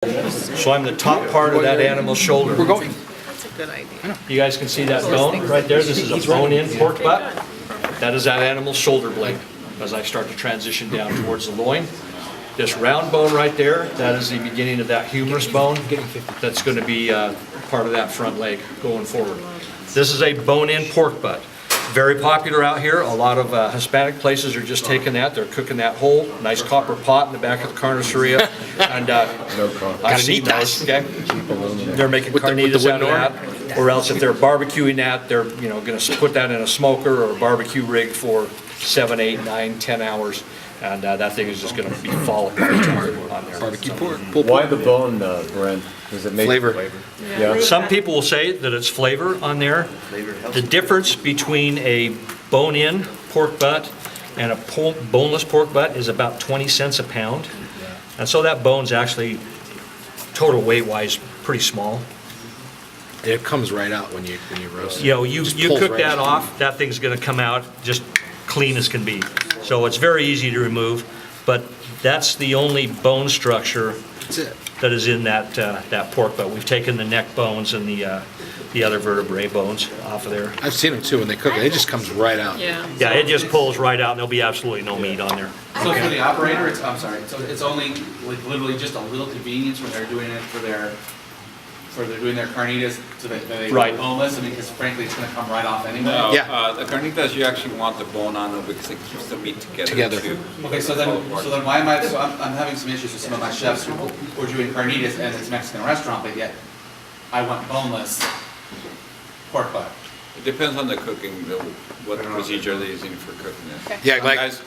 So I'm the top part of that animal's shoulder. We're going. That's a good idea. You guys can see that bone right there. This is a bone-in pork butt. That is that animal's shoulder blade as I start to transition down towards the loin. This round bone right there, that is the beginning of that humerus bone. That's going to be part of that front leg going forward. This is a bone-in pork butt. Very popular out here. A lot of Hispanic places are just taking that. They're cooking that whole. Nice copper pot in the back of the carniceria. And I've seen those, okay? They're making carnitas out of that. Or else if they're barbecuing that, they're going to put that in a smoker or a barbecue rig for 7, 8, 9, 10 hours. And that thing is just going to be falling on there. Barbecue pork. Why the bone, Brent? Does it make Flavor. Yeah. Some people will say that it's flavor on there. The difference between a bone-in pork butt and a boneless pork butt is about 20 cents a pound. And so that bone's actually, total weight-wise, pretty small. It comes right out when you roast it. You Just pulls cook right that out. off, that thing's gonna come out just clean as can be. So it's very easy to remove, but that's the only bone structure That's it. that is in that pork butt. We've taken the neck bones and the other vertebrae bones off of there. I've seen them too when they cook it. It just comes right out. Yeah. Yeah, it just pulls right out and there'll be absolutely no meat on there. So for the operator, I'm sorry, so it's only like literally just a little convenience when they're doing it for their doing their carnitas, so that they Right. go boneless, I mean, because frankly, it's gonna come right off anyway. No, Yeah. the carnitas, you actually want the bone on them because it keeps the meat together. Together. too. Okay, so then why am I, so I'm having some issues with some of my chefs who are doing carnitas and it's a Mexican restaurant, but yet I want boneless pork butt. It depends on the cooking, what procedure they're using for cooking it. Okay. Yeah, Some like- guys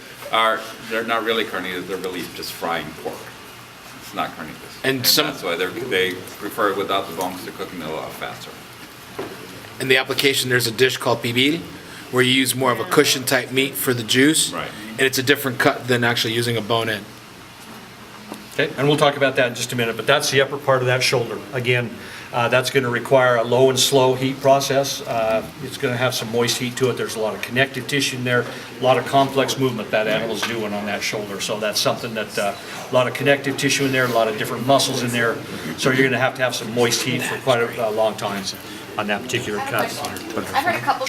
they're not really carnitas, they're really just frying pork. It's not carnitas. And some- that's why they prefer it without the bones, they're cooking it a lot faster. In the application, there's a dish called pibil, where you use more of a cushion type meat for the juice. Right. And it's a different cut than actually using a bone in. Okay, and we'll talk about that in just a minute, but that's the upper part of that shoulder. Again, that's going to require a low and slow heat process. It's going to have some moist heat to it. There's a lot of connective tissue in there, a lot of complex movement that animal's doing on that shoulder. So that's something that, a lot of connective tissue in there, a lot of different muscles in there. So you're going to have some moist heat for quite a long time on that particular cut. I've heard a couple